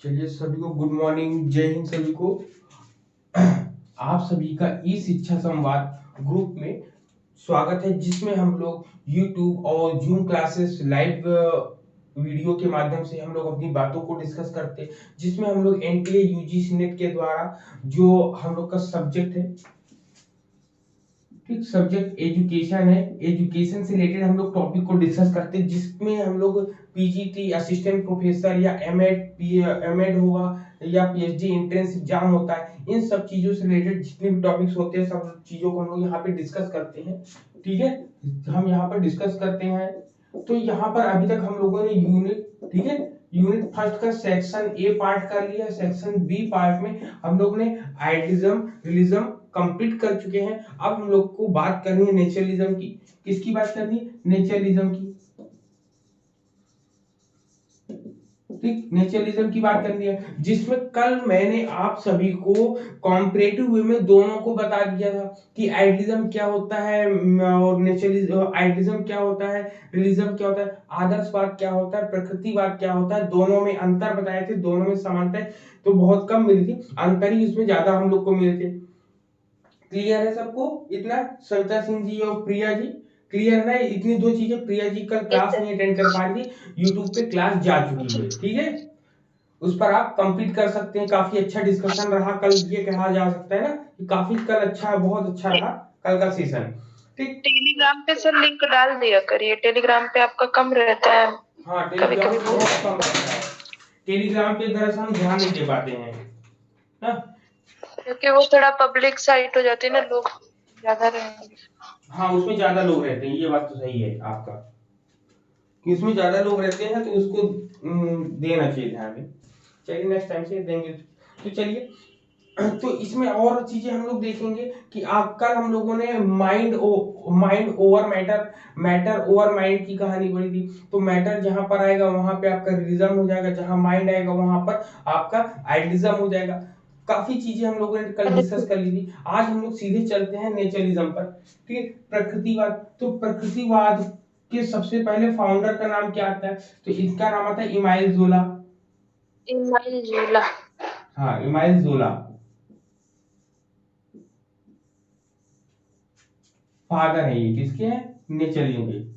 चलिए सभी को गुड मॉर्निंग, जय हिंद सभी को। आप सभी का ई शिक्षा संवाद ग्रुप में स्वागत है, जिसमें हम लोग YouTube और Zoom क्लासेस लाइव वीडियो के माध्यम से हम लोग अपनी बातों को डिस्कस करते हैं, जिसमें हम लोग एनटीए यूजीसी नेट के द्वारा जो हम लोग का सब्जेक्ट है, ठीक, सब्जेक्ट एजुकेशन है, एजुकेशन से रिलेटेड हम लोग टॉपिक को डिस्कस करते हैं, जिसमें हम लोग पीजीटी असिस्टेंट प्रोफेसर या एमएड होगा या पीएचडी एंट्रेंस एग्जाम होता है, इन सब चीजों से रिलेटेड जितने भी टॉपिक्स होते हैं सब चीजों को हम लोग यहाँ पे डिस्कस करते हैं। ठीक है, हम यहाँ पर डिस्कस करते हैं। तो यहाँ पर अभी तक हम लोगों ने यूनिट, ठीक है, यूनिट फर्स्ट का सेक्शन ए पार्ट कर लिया। सेक्शन बी पार्ट में हम लोग ने आइडिज्म रिलीजम कंप्लीट कर चुके हैं। अब हम लोग को बात करनी है नेचरलिज्म की। किसकी बात करनी है? नेचरलिज्म की। ठीक, नेचरलिज्म की बात करनी है, जिसमें कल मैंने आप सभी को कॉम्परेटिव वे में दोनों को बता दिया था कि आइडियलिज्म क्या होता है और नेचरलिज्म, आइडियलिज्म क्या होता है, रियलिज्म क्या होता है, आदर्शवाद क्या होता है, प्रकृतिवाद क्या होता है। दोनों में अंतर बताए थे, दोनों में समानता तो बहुत कम मिली थी, अंतर ही उसमें ज्यादा हम लोग को मिले थे। क्लियर है सबको इतना? सविता सिंह जी और प्रिया जी क्लियर है? इतनी दो चीजें। प्रिया जी कल क्लास नहीं अटेंड कर पा रही थी, यूट्यूब पे क्लास जा चुकी है, ठीक है, उस पर आप कंप्लीट कर सकते हैं। काफी अच्छा डिस्कशन रहा कल, ये कहा जा सकता है ना कि काफी कल अच्छा, बहुत अच्छा रहा कल का सेशन। ठीक, टेलीग्राम पे सर लिंक डाल दिया करिए, टेलीग्राम पे आपका कम रहता है। हाँ, टेलीग्राम पे बहुत कम रहता है। टेलीग्राम पे दरअसल हम ध्यान नहीं दे पाते हैं ना, क्योंकि वो थोड़ा पब्लिक साइट हो जाती है ना, लोग ज्यादा रहेंगे। हाँ, उसमें ज्यादा लोग रहते हैं, ये बात तो सही है आपका कि उसमें ज्यादा लोग रहते हैं, तो उसको देना चाहिए ध्यान में। चलिए नेक्स्ट टाइम से देंगे। तो चलिए, तो इसमें और चीजें हम लोग देखेंगे कि कल हम लोगों ने mind over matter, matter over mind की कहानी पढ़ी थी। तो मैटर जहां पर आएगा वहां पे आपका रिलीजन हो जाएगा, जहां माइंड आएगा वहां पर आपका आइडियलिज्म हो जाएगा। काफी चीजें हम लोगों ने कल डिस्कस कर ली थी। आज हम लोग सीधे चलते हैं नेचरलिज्म पर। ठीक है, प्रकृतिवाद। तो प्रकृतिवाद के सबसे पहले फाउंडर का नाम क्या आता है? तो इसका नाम आता है इमाइल जोला। इमाइल जोला। हाँ, इमाइल जोला फादर है ये, किसके हैं? नेचरलिज्म के।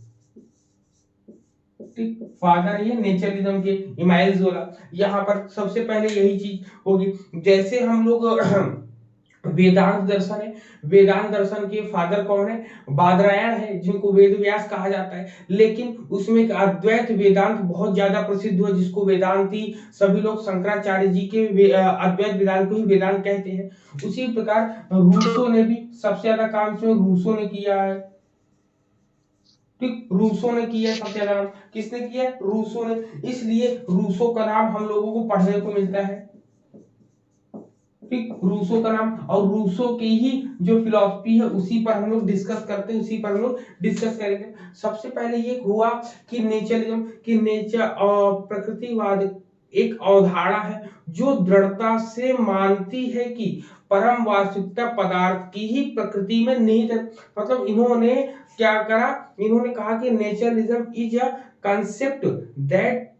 ठीक, फादर है ये नेचरलिज्म के, इमाइल जोला। यहाँ पर सबसे पहले यही चीज होगी, जैसे हम लोग वेदांत दर्शन है, वेदांत दर्शन के फादर कौन है? बादरायण है, जिनको वेद व्यास कहा जाता है। लेकिन उसमें एक अद्वैत वेदांत बहुत ज्यादा प्रसिद्ध हुआ, जिसको वेदांती सभी लोग शंकराचार्य जी के अद्वैत वेदांत को ही वेदांत कहते हैं। उसी प्रकार रूसो ने भी सबसे ज्यादा काम इसमें रूसो ने किया है। ठीक, रूसो ने किया सबसे ज्यादा नाम। किसने किया? रूसो ने। इसलिए रूसो का नाम हम लोगों को पढ़ने को मिलता है। ठीक, रूसो का नाम, और रूसो की ही जो फिलॉसफी है उसी पर हम लोग डिस्कस करते हैं, उसी पर हम लोग डिस्कस करेंगे। सबसे पहले ये हुआ कि नेचरलिज्म, कि नेचर और प्रकृतिवाद एक अवधारणा है जो दृढ़ता से मानती है कि परम वास्तविकता पदार्थ की ही प्रकृति में निहित है। मतलब इन्होंने क्या करा? इन्होंने कहा कि naturalism is a concept that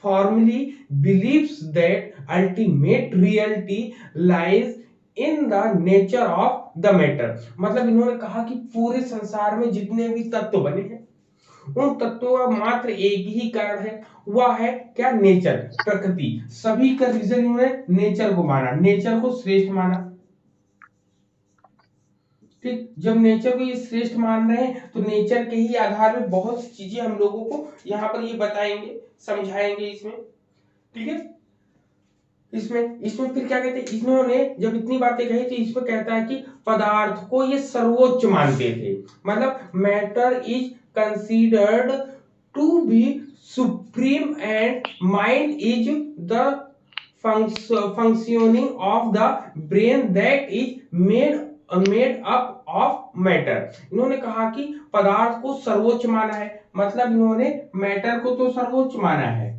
formally believes that ultimate reality lies in the nature of the matter। मतलब इन्होंने कहा कि पूरे संसार में जितने भी तत्व बने हैं उन तत्वों का मात्र एक ही कारण है, वह है क्या? नेचर, प्रकृति। सभी का रीजन इन्होंने नेचर को माना, नेचर को श्रेष्ठ माना। ठीक, जब नेचर को ये श्रेष्ठ मान रहे हैं तो नेचर के ही आधार पर बहुत सी चीजें हम लोगों को यहाँ पर ये बताएंगे, समझाएंगे इसमें। ठीक है, इसमें इसमें फिर क्या कहते हैं, इन्होंने जब इतनी बातें कही थी, इसमें कहता है कि पदार्थ को ये सर्वोच्च मानते थे। मतलब matter is considered to be supreme and mind is the functioning of the brain that is made up of matter। इन्होंने कहा कि पदार्थ को सर्वोच्च माना है, मतलब इन्होंने मैटर को तो सर्वोच्च माना है।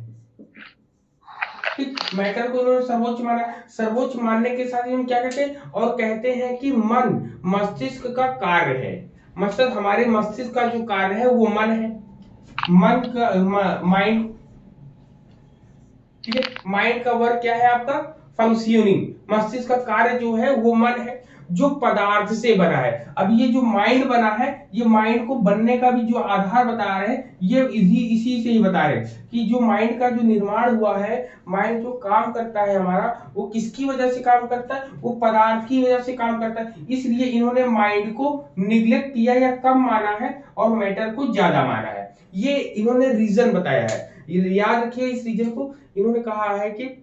मैटर को इन्होंने सर्वोच्च माना। सर्वोच्च मानने के साथ हम क्या कहते हैं? और कहते हैं कि मन मस्तिष्क का कार्य है। मतलब हमारे मस्तिष्क का जो कार्य है वो मन है। मन का माइंड, ठीक है। माइंड का वर्क क्या है आपका? फंक्शनिंग। मस्तिष्क का कार्य जो है वो मन है जो पदार्थ से बना है। अब ये जो माइंड बना है, ये माइंड को बनने का भी जो आधार बता रहे हैं, ये इसी से ही बता रहे हैं कि जो माइंड का जो निर्माण हुआ है, माइंड जो काम करता है हमारा, वो किसकी वजह से काम करता है? वो पदार्थ की वजह से काम करता है। इसलिए इन्होंने माइंड को निग्लेक्ट किया या कम माना है और मैटर को ज्यादा माना है। ये इन्होंने रीजन बताया है, याद रखिए इस रीजन को। इन्होंने कहा है कि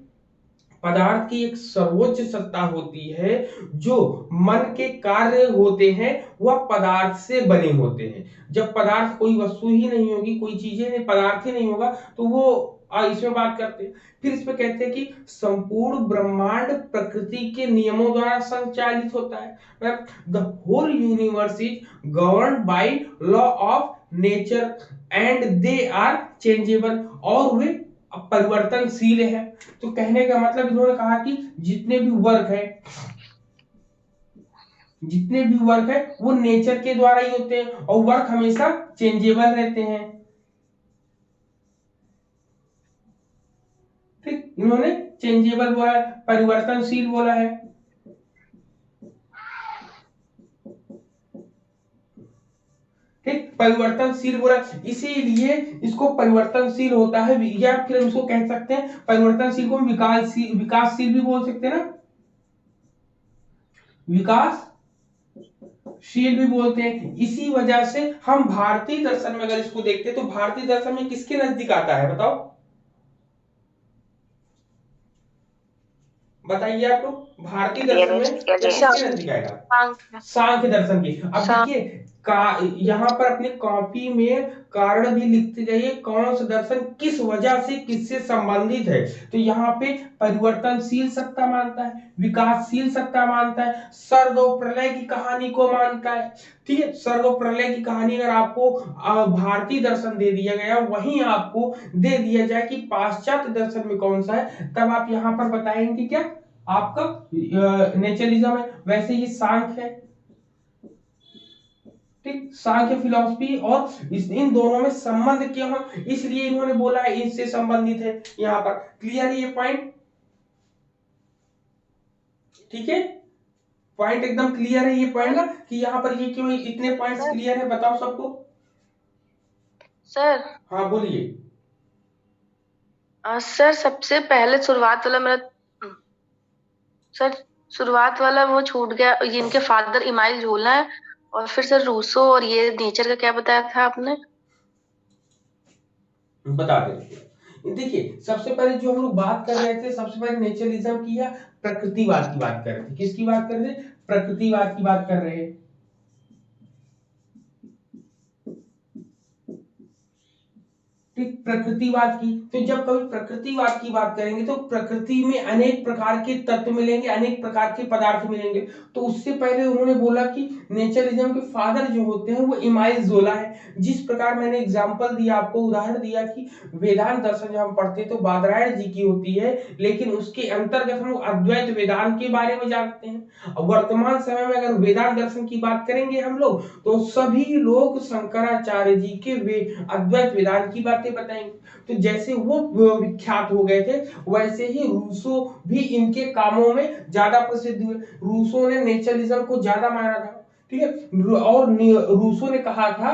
पदार्थ की एक सर्वोच्च सत्ता होती है, जो मन के कार्य होते हैं वह पदार्थ से बने होते हैं। जब पदार्थ, कोई वस्तु ही नहीं होगी, कोई चीजें नहीं, पदार्थ ही नहीं होगा, तो वो इसमें बात करते हैं। फिर इसमें कहते हैं कि संपूर्ण ब्रह्मांड प्रकृति के नियमों द्वारा संचालित होता है। मतलब the whole universe is governed by law of nature and they are changeable, और वे परिवर्तनशील है। तो कहने का मतलब इन्होंने कहा कि जितने भी वर्क है वो नेचर के द्वारा ही होते हैं, और वर्क हमेशा चेंजेबल रहते हैं। ठीक, इन्होंने चेंजेबल बोला है, परिवर्तनशील बोला है। ठीक, परिवर्तनशील बोला, इसीलिए इसको परिवर्तनशील होता है, या फिर हम इसको कह सकते हैं परिवर्तनशील को विकासशील भी बोल सकते हैं ना, विकासशील भी बोलते हैं। इसी वजह से हम भारतीय दर्शन में अगर इसको देखते हैं तो भारतीय दर्शन में किसके नजदीक आता है? बताओ, बताइए आप लोग, भारतीय दर्शन में किसके नजदीक आएगा? सांख्य दर्शन की। अब देखिए यहाँ पर अपने कॉपी में कारण भी लिखते जाइए, कौन सा दर्शन किस वजह से किससे संबंधित है। तो यहाँ पे परिवर्तनशील सत्ता मानता है, विकासशील सत्ता मानता है, सर्ग और प्रलय की कहानी को मानता है। ठीक है, सर्ग और प्रलय की कहानी अगर आपको भारतीय दर्शन दे दिया गया, वहीं आपको दे दिया जाए कि पाश्चात्य दर्शन में कौन सा है, तब आप यहाँ पर बताएंगे क्या? आपका नेचरलिज्म है। वैसे ही सांख्य है। ठीक, सांख्य फिलॉसफी और इन दोनों में संबंध क्यों है, इसलिए इन्होंने बोला है इससे संबंधित है। यहाँ पर क्लियर है ये पॉइंट? ठीक है, पॉइंट एकदम क्लियर है ये पॉइंट ना, कि यहाँ पर ये क्यों, इतने पॉइंट्स क्लियर है, बताओ सबको। सर, हाँ बोलिए। सर सबसे पहले शुरुआत वाला मेरा सर शुरुआत वाला वो छूट गया, इनके फादर इमाइल झोला है, और फिर सर रूसो और ये नेचर का क्या बताया था आपने? बता देते। देखिए सबसे पहले जो हम लोग बात कर रहे थे, सबसे पहले नेचरलिज्म की या प्रकृतिवाद की बात कर रहे थे। किसकी बात कर रहे थे? प्रकृतिवाद की बात कर रहे हैं। ठीक, प्रकृतिवाद की। तो जब कभी प्रकृतिवाद की बात करेंगे तो प्रकृति में अनेक प्रकार के तत्व मिलेंगे, अनेक प्रकार के पदार्थ मिलेंगे। तो उससे पहले उन्होंने बोला कि नेचरलिज्म के फादर जो होते हैं वो इमाइल जोला है। जिस प्रकार मैंने एग्जांपल दिया, आपको उदाहरण दिया कि वेदांत दर्शन जब हम पढ़ते हैं तो बादरायण जी की होती है, लेकिन उसके अंतर्गत हम लोग अद्वैत वेदांत के बारे में जानते हैं। वर्तमान समय में अगर वेदांत दर्शन की बात करेंगे हम लोग, तो सभी लोग शंकराचार्य जी के अद्वैत वेदांत की बातें बताएंगे। तो जैसे वो विख्यात हो गए थे, वैसे ही रूसो भी इनके कामों में ज्यादा प्रसिद्ध हुए। रूसो ने नेचरलिज्म को ज्यादा माना था। ठीक है, और रूसो ने कहा था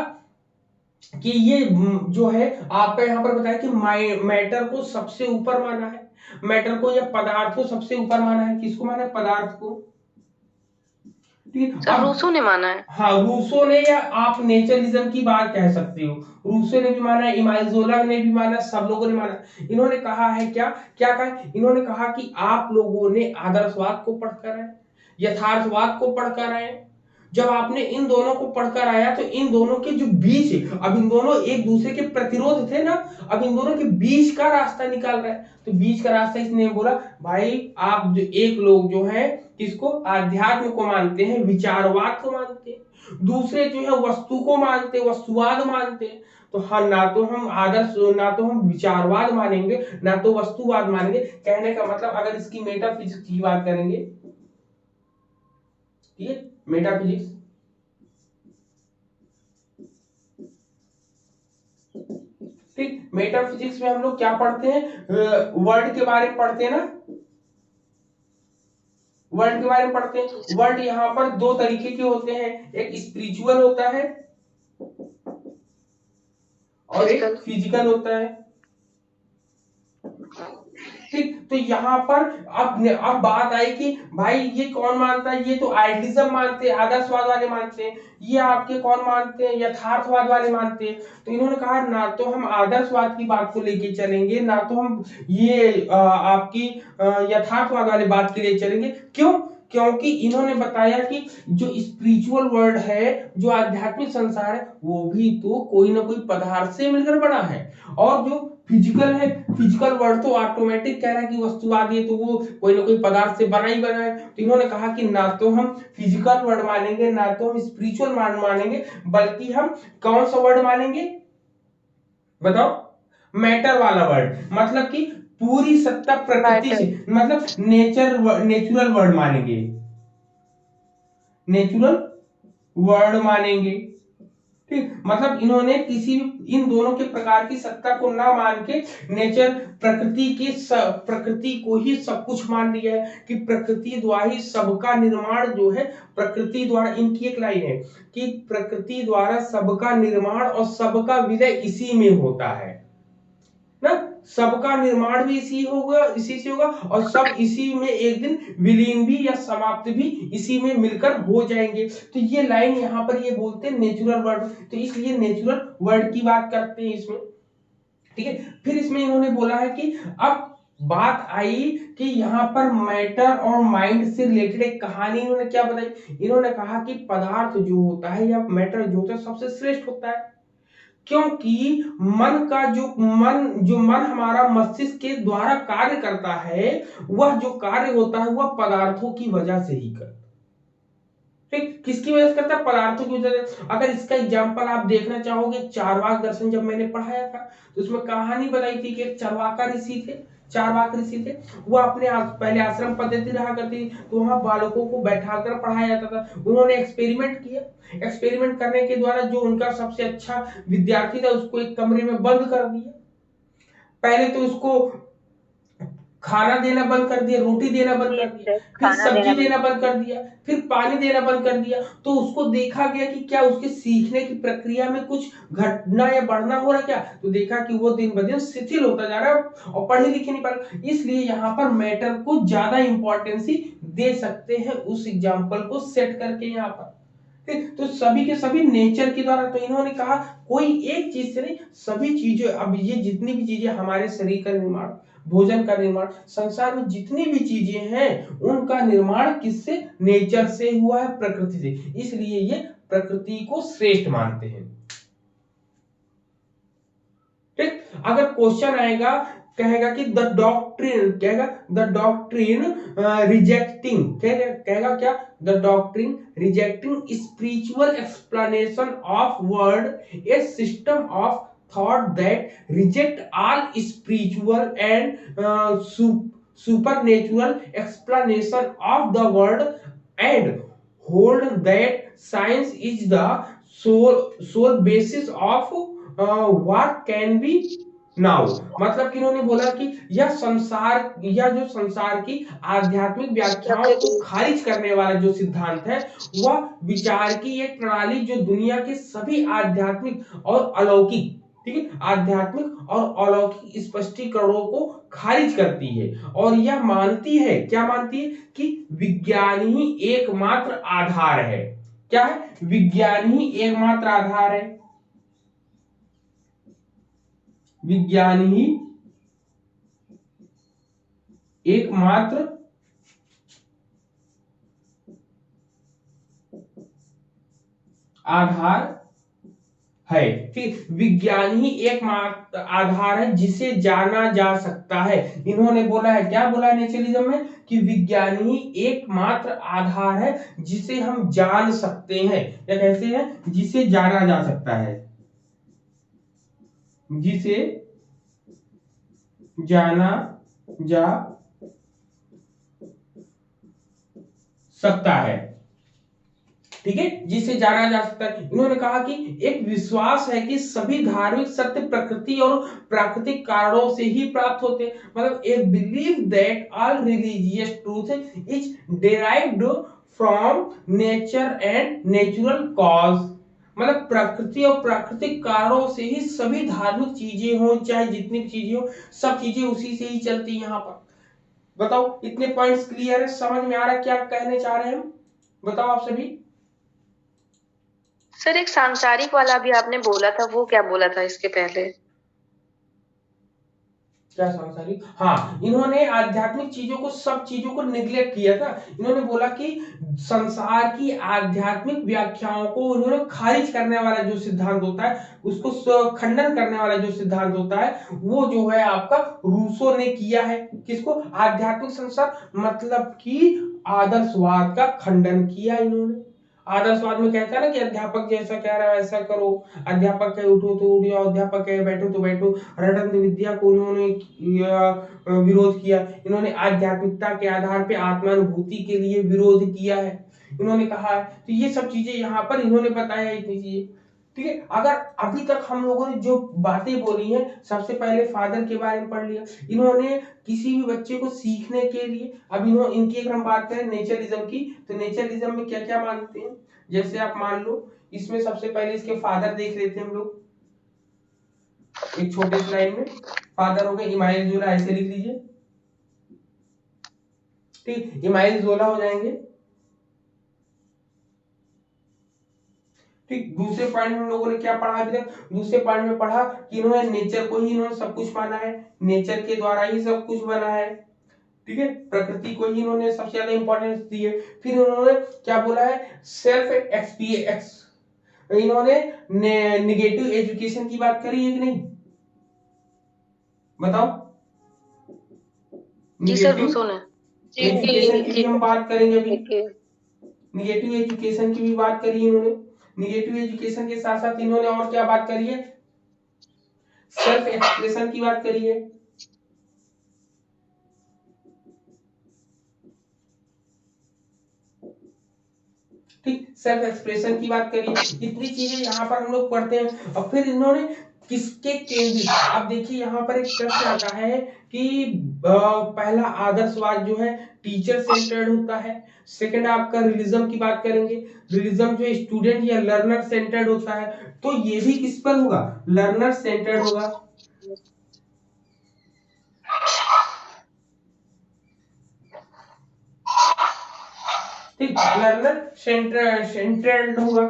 कि ये जो है आपका यहाँ पर बताया कि मैटर को सबसे ऊपर माना है, मैटर को या पदार्थ को सबसे ऊपर माना है। किसको माना है? पदार्थ को। सर रूसो ने माना है। हाँ, रूसो ने, या आप नेचरलिज्म की बात कह सकते हो। रूसो ने भी माना, इमाइजोला ने भी माना, सब लोगों ने माना। इन्होंने कहा है क्या क्या कहा? इन्होंने कहा कि आप लोगों ने आदर्शवाद को पढ़कर आए, यथार्थवाद को पढ़कर आए। जब आपने इन दोनों को पढ़कर आया तो इन दोनों के जो बीच है, अब इन दोनों एक दूसरे के प्रतिरोध थे ना, अब इन दोनों के बीच का रास्ता निकाल रहा है। तो बीच का रास्ता इसने बोला, भाई आप जो एक लोग जो है किसको, आध्यात्म को मानते हैं, विचारवाद को मानते हैं, दूसरे जो है वस्तु को मानते हैं, वस्तुवाद मानते हैं। तो हाँ, ना तो हम आदर्श, ना तो हम विचारवाद मानेंगे, ना तो वस्तुवाद मानेंगे। कहने का मतलब अगर इसकी मेटाफिजिक्स की बात करेंगे, ठीक है, मेटाफिजिक्स, ठीक, मेटाफिजिक्स में हम लोग क्या पढ़ते हैं, वर्ड के बारे में पढ़ते हैं ना, वर्ड के बारे में पढ़ते हैं। वर्ड यहाँ पर दो तरीके के होते हैं, एक स्पिरिचुअल होता है और एक फिजिकल होता है। ठीक, तो यहाँ पर अब बात आई कि भाई ये कौन मानता है, ये तो आइडियलिज्म मानते हैं, आदर्शवाद वाले मानते हैं, ये आपके कौन मानते हैं, यथार्थवाद वाले मानते हैं। तो इन्होंने कहा ना तो हम आदर्शवाद की बात को लेके चलेंगे, ना तो हम ये आपकी यथार्थवाद वाले बात के लिए चलेंगे। क्यों? क्योंकि इन्होंने बताया कि जो स्पिरिचुअल वर्ल्ड है, जो आध्यात्मिक संसार है, वो भी तो कोई ना कोई पदार्थ से मिलकर बना है, और जो फिजिकल है, फिजिकल वर्ड तो ऑटोमेटिक कह रहा है कि वस्तुवादी है, तो वो कोई ना कोई पदार्थ से बना ही बना है। तो इन्होंने कहा कि ना तो हम फिजिकल वर्ड मानेंगे, ना तो हम स्पिरिचुअल वर्ड मानेंगे, बल्कि हम कौन सा वर्ड मानेंगे बताओ, मैटर वाला वर्ड, मतलब कि पूरी सत्ता प्रकृति से, मतलब नेचुरल वर्ड मानेंगे, नेचुरल वर्ड मानेंगे। ठीक, मतलब इन्होंने किसी भी इन दोनों के प्रकार की सत्ता को ना मान के नेचर, प्रकृति को ही सब कुछ मान लिया है कि प्रकृति द्वारा ही सबका निर्माण जो है, प्रकृति द्वारा, इनकी एक लाइन है कि प्रकृति द्वारा सबका निर्माण और सबका विलय इसी में होता है ना, सबका निर्माण भी इसी से होगा और सब इसी में एक दिन विलीन भी या समाप्त भी इसी में मिलकर हो जाएंगे। तो ये लाइन यहाँ पर ये बोलते हैं नेचुरल वर्ड, तो इसलिए नेचुरल वर्ड की बात करते हैं इसमें। ठीक है, फिर इसमें इन्होंने बोला है कि अब बात आई कि यहाँ पर मैटर और माइंड से रिलेटेड एक कहानी इन्होंने क्या बताई। इन्होंने कहा कि पदार्थ जो होता है या मैटर जो होता है सबसे श्रेष्ठ होता है, क्योंकि मन हमारा मस्तिष्क के द्वारा कार्य करता है, वह जो कार्य होता है वह पदार्थों की वजह से ही करता है। ठीक, किसकी वजह से करता है, पदार्थों की वजह से। अगर इसका एग्जांपल आप देखना चाहोगे, चारवाक दर्शन जब मैंने पढ़ाया था तो उसमें कहानी बताई थी कि एक चारवाका ऋषि थे, चारवाक ऋषि थे, वो अपने पहले आश्रम पद्धति रहा करती, तो वहां बालकों को बैठाकर पढ़ाया जाता था। उन्होंने एक्सपेरिमेंट किया, एक्सपेरिमेंट करने के द्वारा जो उनका सबसे अच्छा विद्यार्थी था उसको एक कमरे में बंद कर दिया। पहले तो उसको खाना देना बंद कर दिया, रोटी देना बंद कर दिया, फिर सब्जी देना बंद कर दिया, फिर पानी देना बंद कर दिया। तो उसको देखा गया कि क्या उसके सीखने की प्रक्रिया में कुछ घटना या बढ़ना हो रहा क्या, तो देखा कि वो दिन ब दिन शिथिल होता जा रहा है और पढ़े लिखे नहीं पा रहा। इसलिए यहाँ पर मैटर को ज्यादा इंपॉर्टेंस दे सकते हैं उस एग्जाम्पल को सेट करके यहाँ पर। तो सभी के सभी नेचर के द्वारा, तो इन्होंने कहा कोई एक चीज से नहीं, सभी चीजें, अब ये जितनी भी चीजें हमारे शरीर का निर्माण, भोजन का निर्माण, संसार में जितनी भी चीजें हैं उनका निर्माण किससे, नेचर से हुआ है, प्रकृति से। इसलिए ये प्रकृति को श्रेष्ठ मानते हैं। ठीक, अगर क्वेश्चन आएगा कहेगा कि द डॉक्ट्रिन, कहेगा द डॉक्ट्रिन रिजेक्टिंग, कहेगा क्या, the doctrine rejecting spiritual explanation of word, A system of thought that reject all spiritual and supernatural explanation of the world and hold that science is the sole basis of what can be now. मतलब कि इन्होंने बोला कि यह जो संसार की आध्यात्मिक व्याख्याओं को खारिज करने वाला जो सिद्धांत है, वह विचार की एक प्रणाली जो दुनिया के सभी आध्यात्मिक और अलौकिक, ठीक है, आध्यात्मिक और अलौकिक स्पष्टीकरणों को खारिज करती है, और यह मानती है, क्या मानती है, कि विज्ञान ही एकमात्र आधार है। क्या है, विज्ञान ही एकमात्र आधार है, विज्ञान ही एकमात्र आधार है। ठीक, विज्ञान ही एकमात्र आधार है जिसे जाना जा सकता है। इन्होंने बोला है, क्या बोला है नेचरलिज्म में, कि विज्ञान ही एकमात्र आधार है जिसे हम जान सकते हैं, या कैसे है, जिसे जाना जा सकता है, जिसे जाना जा सकता है। ठीक है, जिसे जाना जा सकता है। इन्होंने कहा कि एक विश्वास है कि सभी धार्मिक सत्य प्रकृति और प्राकृतिक कारणों से ही प्राप्त होते हैं, मतलब a believe that all religious truth is derived from nature and natural cause, मतलब प्रकृति और प्राकृतिक कारणों से ही सभी धार्मिक चीजें हो, चाहे जितनी भी चीजें हो, सब चीजें उसी से ही चलती है। यहाँ पर बताओ, इतने पॉइंट्स क्लियर है, समझ में आ रहा है क्या कहने चाह रहे हैं हम? बताओ आप सभी। सर एक सांसारिक वाला भी आपने बोला था, वो क्या बोला था इसके पहले? क्या सांसारिक? हाँ, इन्होंने आध्यात्मिक चीजों को, सब चीजों को निग्लेक्ट किया था। इन्होंने बोला कि संसार की आध्यात्मिक व्याख्याओं को इन्होंने खारिज करने वाला जो सिद्धांत होता है, उसको खंडन करने वाला जो सिद्धांत होता है, वो जो है आपका रूसो ने किया है। किसको? आध्यात्मिक संसार, मतलब कि आदर्शवाद का खंडन किया इन्होंने। आदर्शवाद में कहता है ना कि अध्यापक जैसा कह रहा है वैसा करो, अध्यापक कहे उठो तो उठ जाओ, अध्यापक कहे बैठो तो बैठो। रटंत विद्या को उन्होंने विरोध किया। इन्होंने आध्यात्मिकता के आधार पे आत्मानुभूति के लिए विरोध किया है, इन्होंने कहा है। तो ये सब चीजें यहाँ पर इन्होंने बताया, इतनी चीजें। ठीक है, अगर अभी तक हम लोगों ने जो बातें बोली हैं, सबसे पहले फादर के बारे में पढ़ लिया इन्होंने, किसी भी बच्चे को सीखने के लिए। अब इन्होंने, इनकी अगर हम बात करें नेचरलिज्म की, तो नेचरलिज्म में क्या क्या मानते हैं, जैसे आप मान लो, इसमें सबसे पहले इसके फादर देख लेते हैं हम लोग, एक छोटे से लाइन में। फादर हो गए इमाइल जोला, ऐसे लिख लीजिए। ठीक, इमाइल जोला हो जाएंगे। ठीक, दूसरे पॉइंट में हम लोगों ने क्या पढ़ा अभी तक? दूसरे पॉइंट में पढ़ा कि इन्होंने नेचर को ही इन्होंने सब कुछ माना है, नेचर के द्वारा ही सब कुछ बना है। ठीक है, प्रकृति को ही इन्होंने सबसे ज्यादा इंपॉर्टेंस दी है। फिर इन्होंने क्या बोला है? सेल्फ एक्सपीरियंस, इन्होंने निगेटिव एजुकेशन की बात करी है कि नहीं? बताओ। जी सर, निगेटिव रूसो ने। एजुकेशन की भी हम बात करेंगे अभी। जी। निगेटिव एजुकेशन की भी बात करी इन्होंने। निगेटिव एजुकेशन के साथ साथ इन्होंने और क्या बात करी है? सेल्फ एक्सप्रेशन की बात करी है। ठीक, सेल्फ एक्सप्रेशन की बात करिए। इतनी चीजें यहाँ पर हम लोग पढ़ते हैं। और फिर इन्होंने किसके केंद्रित, अब देखिए यहाँ पर एक प्रश्न आता है कि पहला आदर्शवाद जो है टीचर सेंटर्ड होता है। सेकंड आपका रिलीजम की बात करेंगे, रिलीजम जो स्टूडेंट या लर्नर सेंटर्ड होता है। तो ये भी किस पर होगा? लर्नर सेंटर्ड होगा। ठीक, लर्नर सेंटर्ड होगा।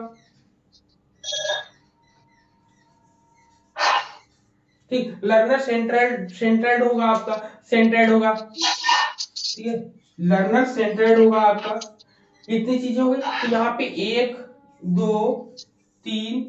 ठीक, लर्नर सेंट्रेड होगा आपका, सेंट्रेड होगा। ठीक है, लर्नर सेंट्रेड होगा आपका। इतनी चीजें हो गई। तो यहाँ पे 1 2 3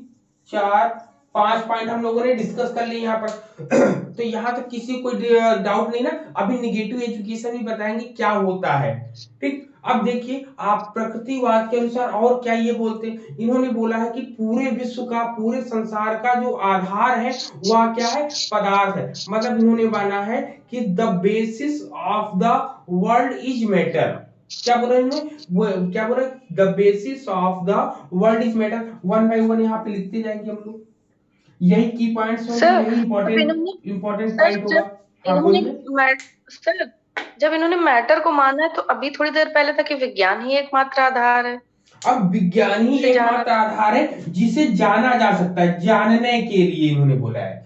4 5 पॉइंट हम लोगों ने डिस्कस कर लिए यहाँ पर। तो यहाँ तक किसी को कोई डाउट नहीं ना? अभी निगेटिव एजुकेशन भी बताएंगे क्या होता है। ठीक, अब देखिए आप प्रकृतिवाद के अनुसार और क्या ये बोलते हैं। इन्होंने बोला है कि पूरे विश्व का, पूरे संसार का जो आधार है वह क्या है? पदार्थ है। मतलब इन्होंने माना है कि the basis of the world is matter. क्या बोला इन्होंने? क्या बोला? The basis of the world is matter. One by one यहाँ पे लिखते जाएंगे हम लोग। यही की पॉइंट्स होंगे, सर यही जब इंपॉर्टेंट पॉइंट होगा। हाँ बोलिए। सर जब इन्होंने मैटर को माना है, तो अभी थोड़ी देर पहले तक कि विज्ञान ही एकमात्र आधार है। अब विज्ञान ही एकमात्र आधार है जिसे जाना जा सकता है, जानने के लिए इन्होंने बोला है।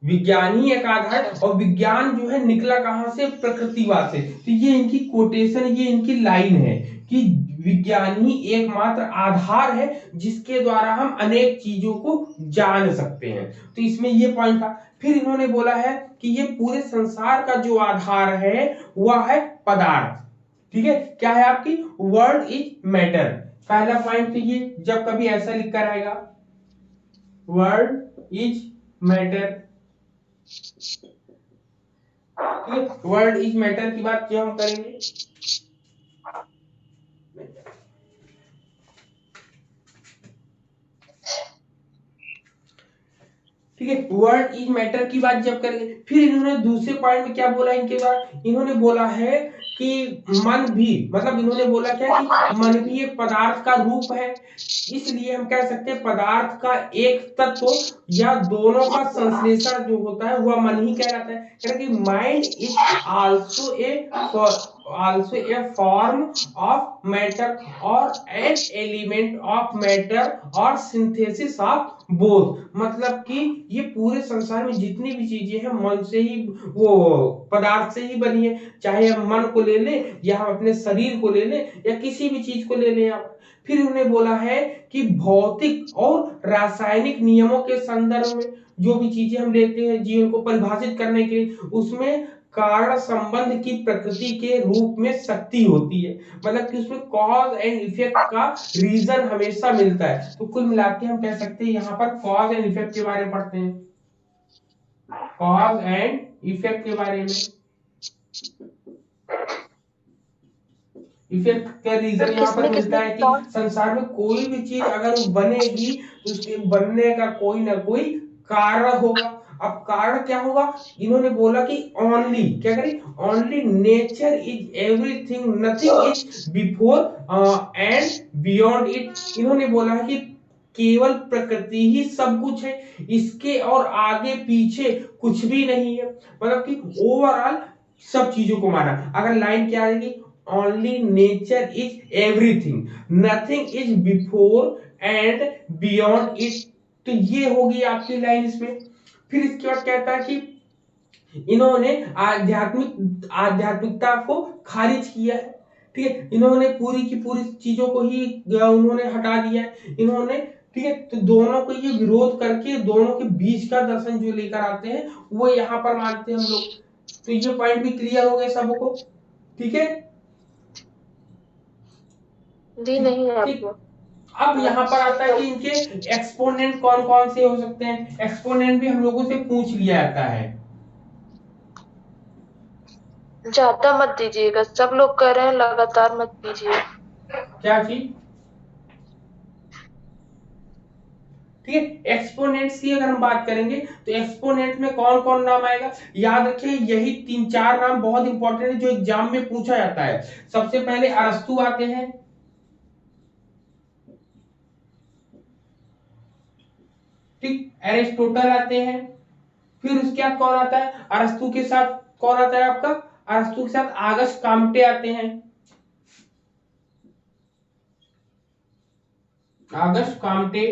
विज्ञान ही एक आधार है, और विज्ञान जो है निकला कहां से? प्रकृतिवाद से। तो ये इनकी कोटेशन, ये इनकी लाइन है कि विज्ञान ही एकमात्र आधार है जिसके द्वारा हम अनेक चीजों को जान सकते हैं। तो इसमें ये पॉइंट था। फिर इन्होंने बोला है कि ये पूरे संसार का जो आधार है वह है पदार्थ। ठीक है, क्या है आपकी? World is matter. पहला पॉइंट तो ये, जब कभी ऐसा लिखा रहेगा world is matter, world is matter की बात क्यों हम करेंगे? ठीक है, वर्ल्ड इज मैटर की बात जब करेंगे। फिर इन्होंने दूसरे पॉइंट में क्या बोला इनके बाद? इन्होंने बोला है कि मन भी, मतलब इन्होंने बोला क्या कि मन भी एक पदार्थ का रूप है, इसलिए हम कह सकते हैं पदार्थ का एक तत्व या दोनों का संश्लेषण जो होता है वह मन ही कहलाता है। कह रहे कि mind is also a form of matter और एन एलिमेंट ऑफ मैटर और सिंथेसिस ऑफ बोथ। मतलब कि ये पूरे संसार में जितनी भी चीजें हैं मन से ही, वो पदार्थ से ही बनी है। चाहे हम मन को ले लें या हम अपने शरीर को ले लें या किसी भी चीज को ले लें आप। फिर उन्हें बोला है कि भौतिक और रासायनिक नियमों के संदर्भ में जो भी चीजें हम लेते हैं जीवन को परिभाषित करने के लिए, उसमें कारण संबंध की प्रकृति के रूप में शक्ति होती है। मतलब कि उसमें कॉज एंड इफेक्ट का रीजन हमेशा मिलता है। तो कुल मिला के हम कह सकते हैं यहाँ पर कॉज एंड इफेक्ट के बारे में पढ़ते हैं, कॉज एंड इफेक्ट के बारे में। इफेक्ट का रीजन यहाँ पर मिलता है कि संसार में कोई भी चीज अगर बनेगी तो उसके बनने का कोई ना कोई कारण होगा। अब कारण क्या होगा, इन्होंने बोला कि ओनली, क्या करें, only nature is everything, nothing is before and beyond it. इन्होंने बोला है कि केवल प्रकृति ही सब कुछ है, इसके और आगे पीछे कुछ भी नहीं है। मतलब कि ओवरऑल सब चीजों को माना। अगर लाइन क्या आएगी, only nature is everything, nothing is before and beyond it. तो ये होगी आपकी लाइन इसमें। फिर इसके बाद कहता है कि इन्होंने आध्यात्मिकता को खारिज किया है। ठीक है, इन्होंने पूरी की पूरी चीजों को ही उन्होंने हटा दिया है इन्होंने। ठीक है, तो दोनों को ये विरोध करके दोनों के बीच का दर्शन जो लेकर आते हैं वो यहाँ पर मानते हैं हम लोग। तो ये पॉइंट भी क्लियर हो गए सबको। ठीक है जी नहीं है ठीक। आपको। अब यहाँ पर आता है कि इनके एक्सपोनेंट कौन कौन से हो सकते हैं। एक्सपोनेंट भी हम लोगों से पूछ लिया जाता है। ज्यादा मत दीजिएगा, सब लोग कह रहे हैं लगातार मत कीजिए। क्या चीज, ठीक है, एक्सपोनेंट्स की अगर हम बात करेंगे तो एक्सपोनेंट में कौन कौन नाम आएगा, याद रखिए यही 3-4 नाम बहुत इंपॉर्टेंट है जो एग्जाम में पूछा जाता है। सबसे पहले अरस्तु आते हैं, ठीक, एरिस्टोटल आते हैं। फिर उसके बाद कौन आता है, अरस्तु के साथ कौन आता है आपका, अरस्तु के साथ आगस्ट काम्टे आते हैं, आगस्ट काम्टे।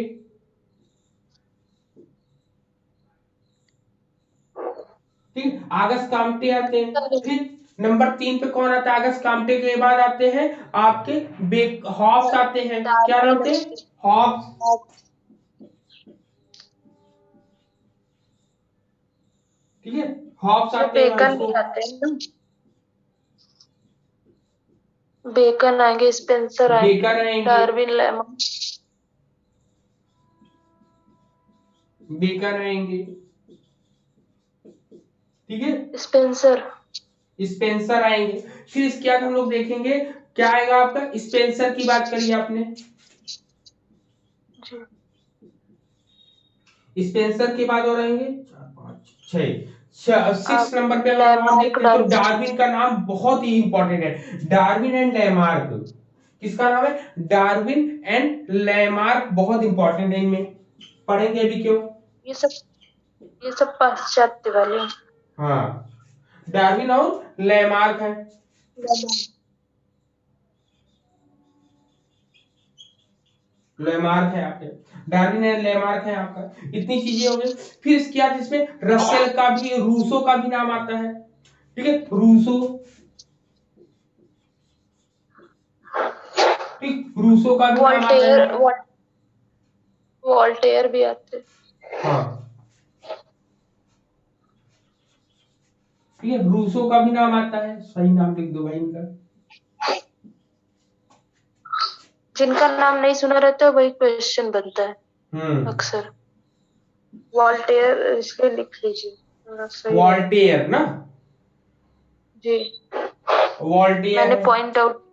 ठीक, आगस्ट काम्टे आते हैं। फिर नंबर 3 पे कौन आता है, आगस्ट काम्टे के बाद आते हैं आपके हॉब्स आते हैं। क्या नाम थे, हॉब्स। ठीक है, हॉब्स आते हैं बेकन उसको। आते हैं ना, बेकन आएंगे, स्पेंसर आएंगे, बेकर आएंगे, डार्विन, लेमन, बेकर आएंगे। ठीक है, स्पेंसर, स्पेंसर आएंगे। फिर इसके बाद हम लोग देखेंगे क्या आएगा आपका, स्पेंसर की बात करिए आपने, स्पेंसर के बाद और आएंगे 4 5 6 6 नंबर पे अगर नाम देखते हैं तो डार्विन का नाम बहुत ही इंपॉर्टेंट है। डार्विन एंड लैमार्क, किसका नाम है, डार्विन एंड लैमार्क, बहुत इंपॉर्टेंट है। इनमें पढ़ेंगे अभी क्यों, ये सब पाश्चात्य वाले। हाँ, डार्विन और लैमार्क है। लेमार्क है आपके, डार्विन एंड लेमार्क है आपका। इतनी चीजें हो गई। फिर इसके बाद इसमें रसेल का भी, रूसो का भी नाम आता है। ठीक है, रूसो, ठीक, रूसो का भी नाम आता है। वोल्टेयर भी आते। हाँ, ठीक है, रूसो का भी नाम आता है। सही नाम लिख दो भाई इनका। जिनका नाम नहीं सुना रहता वही क्वेश्चन बनता है अक्सर। वोल्टेयर इसलिए लिख लीजिए, वोल्टेयर ना, जी वोल्टेयर मैंने है। Point out.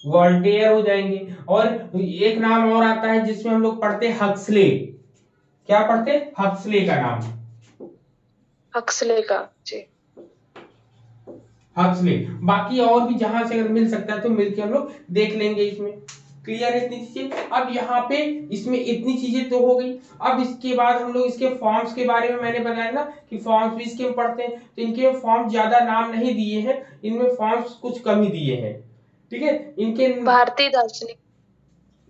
वोल्टेयर हो जाएंगे। और एक नाम और आता है जिसमें हम लोग पढ़ते हैं, हक्सले। क्या पढ़ते हैं? हक्सले का नाम, हक्सले का जी। हक्सले। बाकी और भी जहां से अगर मिल सकता है तो मिलके हम लोग देख लेंगे इसमें। क्लियर है इतनी चीजें? अब यहाँ पे इसमें इतनी चीजें तो हो गई। अब इसके बाद हम लोग इसके फॉर्म्स के बारे में मैंने बताया ना कि फॉर्म्स भी इसके पढ़ते हैं, तो इनके फॉर्म ज्यादा नाम नहीं दिए हैं, इनमें फॉर्म्स कुछ कम ही दिए हैं। ठीक है, इनके भारतीय दार्शनिक,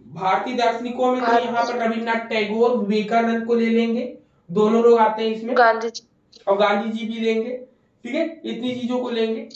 भारतीय दार्शनिकों में तो यहाँ पर भारतीय रविन्द्रनाथ टैगोर, विवेकानंद को ले लेंगे, दोनों लोग आते हैं इसमें, गांधी जी। और गांधी जी भी लेंगे। ठीक है, इतनी चीजों को लेंगे।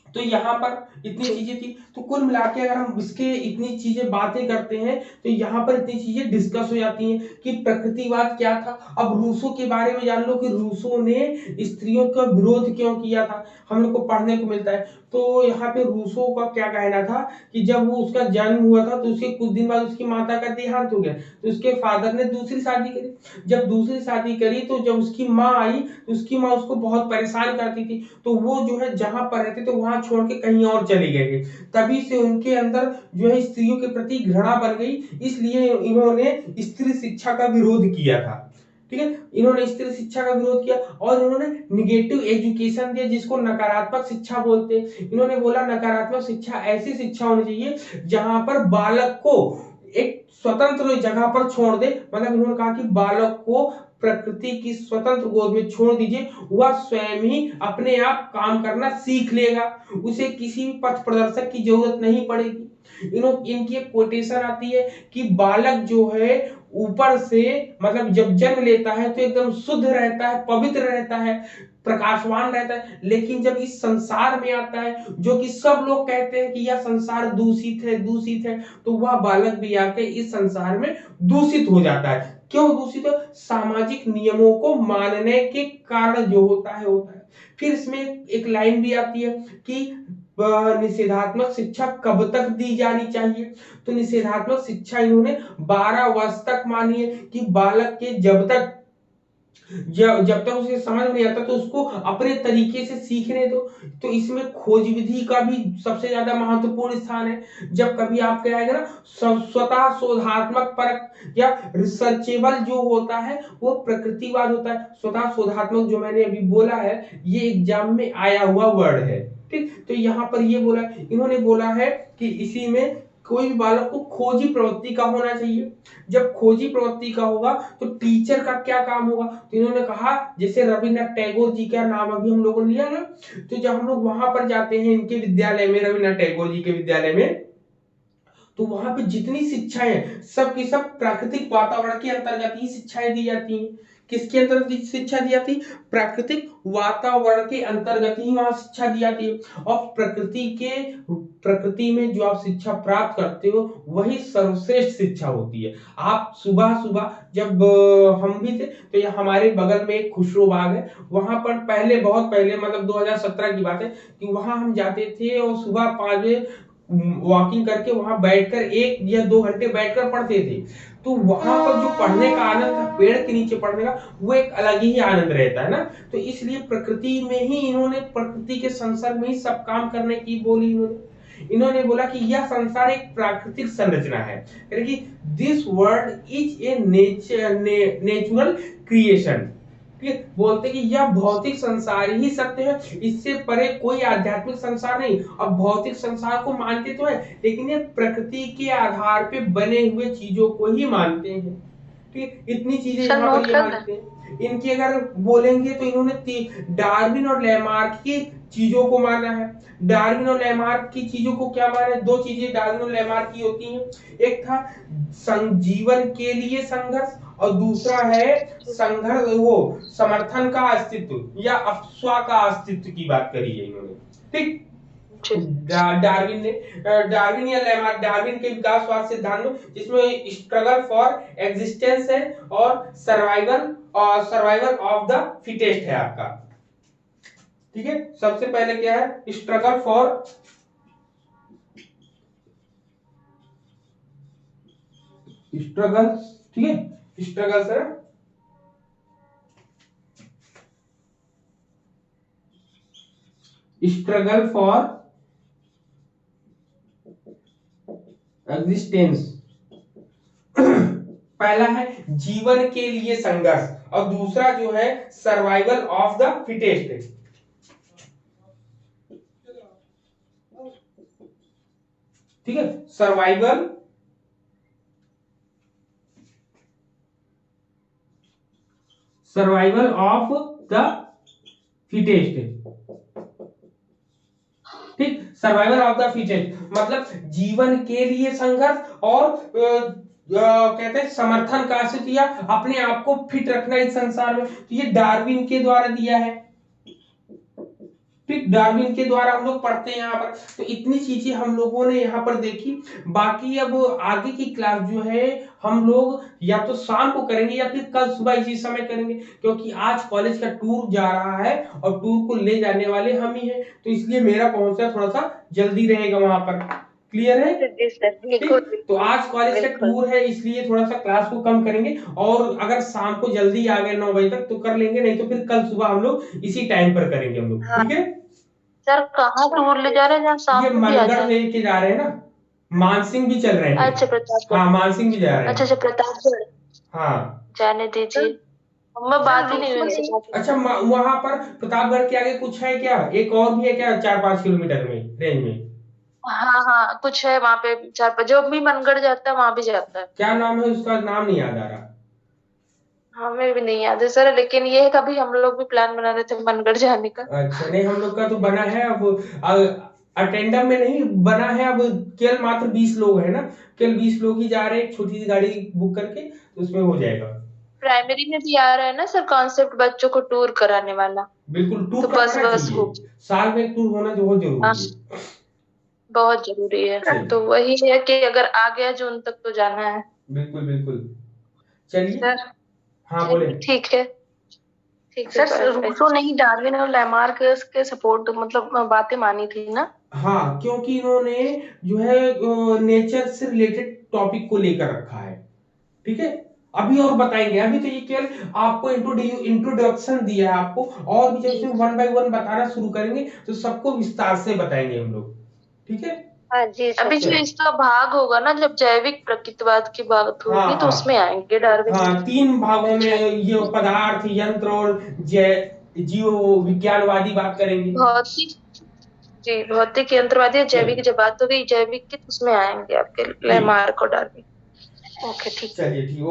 तो यहाँ पर इतनी जी। चीजें थी, तो कुल मिला के अगर हम इसके इतनी चीजें बातें करते हैं तो यहाँ पर इतनी चीजें डिस्कस हो जाती हैं कि प्रकृतिवाद क्या था। अब रूसो के बारे में जान लो कि रूसो ने स्त्रियों का विरोध क्यों किया था, हम लोग को पढ़ने को मिलता है। तो यहाँ पे रूसो का क्या कहना था कि जब वो उसका जन्म हुआ था तो उसके कुछ दिन बाद उसकी माता का देहांत हो गया, तो उसके फादर ने दूसरी शादी करी। जब दूसरी शादी करी तो जब उसकी माँ आई तो उसकी माँ उसको बहुत परेशान करती थी, तो वो जो है जहां पर रहते थे वहां छोड़ के कहीं और चले गए। तभी से उनके अंदर जो है स्त्रियों के प्रति घृणा बन गई, इसलिए इन्होंने स्त्री शिक्षा का विरोध किया था। ठीक है, इन्होंने स्त्री शिक्षा का विरोध किया और इन्होंने निगेटिव एजुकेशन दिया, जिसको नकारात्मक शिक्षा बोलते हैं। इन्होंने बोला नकारात्मक शिक्षा ऐसी शिक्षा होनी चाहिए जहां पर बालक को एक स्वतंत्र जगह पर छोड़ दे, मतलब इन्होंने कहा कि बालक को प्रकृति की स्वतंत्र गोद में छोड़ दीजिए, वह स्वयं ही अपने आप काम करना सीख लेगा, उसे किसी भी पथ प्रदर्शक की जरूरत नहीं पड़ेगी। इनकी एक कोटेशन आती है कि बालक जो है ऊपर से मतलब जब जन्म लेता है तो एकदम शुद्ध रहता है, पवित्र रहता है, प्रकाशवान रहता है, लेकिन जब इस संसार में आता है जो कि सब लोग कहते हैं कि यह संसार दूषित है दूषित है, तो वह बालक भी आके इस संसार में दूषित हो जाता है। क्यों दूषित हो? सामाजिक नियमों को मानने के कारण जो होता है। फिर इसमें एक लाइन भी आती है कि निषेधात्मक शिक्षा कब तक दी जानी चाहिए, तो निषेधात्मक शिक्षा इन्होंने 12 वर्ष तक मानी है कि बालक के जब तक उसे समझ नहीं आता तो उसको अपने तरीके से सीखने दो। तो इसमें खोज विधि का भी सबसे ज्यादा महत्वपूर्ण स्थान है। जब कभी आपके आएगा ना स्वतः शोधात्मक परक या रिसर्चेबल जो होता है वो प्रकृतिवाद होता है। स्वतः शोधात्मक जो मैंने अभी बोला है ये एग्जाम में आया हुआ वर्ड है। ठीक, तो यहाँ पर ये बोला, इन्होंने बोला है कि इसी में कोई भी बालक को खोजी प्रवृत्ति का होना चाहिए। जब खोजी प्रवृत्ति का होगा तो टीचर का क्या काम होगा, तो इन्होंने कहा जैसे रविन्द्रनाथ टैगोर जी का नाम अभी हम लोगों ने लिया ना, तो जब हम लोग वहां पर जाते हैं इनके विद्यालय में, रविन्द्रनाथ टैगोर जी के विद्यालय में, तो वहां पे जितनी शिक्षाएं सब की सब प्राकृतिक वातावरण के अंतर्गत ही शिक्षाएं दी जाती हैं। किसके अंतर्गत शिक्षा दी जाती? प्राकृतिक वातावरण के अंतर्गत ही वहां शिक्षा दी जाती है। और प्रकृति में जो आप शिक्षा प्राप्त करते हो वही सर्वश्रेष्ठ शिक्षा होती है। आप सुबह सुबह जब हम भी थे तो ये हमारे बगल में एक खुशरो बाग है, वहां पर पहले बहुत पहले मतलब 2017 की बात है कि वहां हम जाते थे और सुबह 5 बजे वॉकिंग करके वहां बैठकर 1 या 2 घंटे बैठकर पढ़ते थे। तो वहां पर जो पढ़ने का आनंद था पेड़ के नीचे पढ़ने का, वो एक अलग ही आनंद रहता है ना। तो इसलिए प्रकृति में ही इन्होंने प्रकृति के संसर्ग में ही सब काम करने की बोली। इन्होंने बोला कि यह संसार एक प्राकृतिक संरचना है, this world is a natural creation. बोलते कि यह भौतिक संसार ही सत्य है, इससे परे कोई आध्यात्मिक संसार नहीं। अब भौतिक संसार को मानते तो है लेकिन ये प्रकृति के आधार पे बने हुए चीजों को ही मानते हैं। ठीक, इतनी चीजें सर यहाँ पर नोट ये कर लें। मानते हैं। इनकी अगर बोलेंगे तो इन्होंने डार्विन और लैमार्क की चीजों को माना है। डार्विन और लैमार्क की चीजों को क्या माना है? 2 चीजें डार्विन और लैमार्क की होती हैं, एक था जीवन के लिए संघर्ष और दूसरा है संघर्ष वो समर्थन का अस्तित्व या अफस्वा का अस्तित्व की बात करी है इन्होंने। ठीक, डार्विन या लैमार्क, डार्विन के विकासवाद सिद्धांत जिसमें स्ट्रगल फॉर एग्जिस्टेंस है और सर्वाइवल ऑफ द फिटेस्ट है आपका। ठीक है, सबसे पहले क्या है? स्ट्रगल फॉर स्ट्रगल, ठीक है, struggle sir struggle for existence पहला है जीवन के लिए संघर्ष और दूसरा जो है सर्वाइवल ऑफ द फिटेस्ट। ठीक है, सर्वाइवल ऑफ द फिटेस्ट। ठीक, सर्वाइवल ऑफ द फिटेस्ट मतलब जीवन के लिए संघर्ष और कहते हैं समर्थन का से किया अपने आप को फिट रखना इस संसार में, तो ये डार्विन के द्वारा दिया है। ठीक, डार्विन के द्वारा हम लोग पढ़ते हैं यहाँ पर। तो इतनी चीजें हम लोगों ने यहाँ पर देखी। बाकी अब आगे की क्लास जो है हम लोग या तो शाम को करेंगे या फिर कल सुबह इसी समय करेंगे, क्योंकि आज कॉलेज का टूर जा रहा है और टूर को ले जाने वाले हम ही हैं, तो इसलिए मेरा पहुंचना थोड़ा सा जल्दी रहेगा वहां पर। क्लियर है? ठीक, तो आज कॉलेज का टूर है इसलिए थोड़ा सा क्लास को कम करेंगे, और अगर शाम को जल्दी आ गए 9 बजे तक तो कर लेंगे, नहीं तो फिर कल सुबह हम लोग इसी टाइम पर करेंगे हम लोग। ठीक है सर, कहाँ टूर ले जा रहे हैं जहाँ शाम ये को भी आ मनगढ़ जाए? लेके जा रहे हैं ना, मानसिंह भी चल रहे हैं। अच्छा, प्रतापगढ़। हाँ, मानसिंह भी जा रहे हैं। अच्छा, प्रतापगढ़ हाँ, जाने दीजिए, मैं बात ही नहीं हुई उनसे। अच्छा वहां पर प्रतापगढ़ के आगे कुछ है क्या? एक और भी है क्या 4-5 किलोमीटर में रेंज में? हाँ हाँ, कुछ है वहाँ पे 4-5, जो भी मनगढ़ जाता है वहां भी जाता है। क्या नाम है उसका? नाम नहीं याद आ रहा। हमें भी नहीं याद है सर, लेकिन ये है कभी हम लोग भी प्लान बना रहे थे मनगढ़ जाने का। अच्छा, नहीं हम लोग का तो बना है अब अटेंडम में नहीं बना है, अब केवल मात्र 20 लोग है ना, केवल 20 लोग ही जा रहे हैं, छोटी सी गाड़ी बुक करके, तो उसमें हो जाएगा। प्राइमरी में भी आ रहा है ना सर कॉन्सेप्ट, बच्चों को टूर कराने वाला। बिल्कुल, टूर तो बस कराना बस वो चाहिए, साल में एक टूर होना बहुत जरूरी है। बहुत जरूरी है, तो वही है कि अगर आ गया जून तक तो जाना है। बिल्कुल बिल्कुल, चलिए। सर हाँ बोले। ठीक है, ठीक है सर। रूसो ने ही डार्विन और लैमार्क के सपोर्ट मतलब बातें मानी थी ना? हाँ, क्योंकि इन्होंने जो है नेचर से रिलेटेड टॉपिक को लेकर रखा है। ठीक है, अभी और बताएंगे, अभी तो ये केवल आपको इंट्रोडक्शन दिया है आपको, और भी जब इसमें 1 बाय 1 बताना शुरू करेंगे तो सबको विस्तार से बताएंगे हम लोग। ठीक है, हाँ जी। अभी जो इसका भाग होगा ना, जब जैविक प्रकृतिवाद की बात होगी हाँ, तो उसमें आएंगे डार्विन। हाँ 3 भागों में ये पदार्थ, यंत्र और जीव विज्ञानवादी बात करेंगे। भौतिक, जी भौतिक, यंत्रवादी और जैविक जब बात होगी जैविक की, तो उसमें आएंगे आपके लैमार्क और डार्विन। ओके, ठीक है। चलिए ठीक।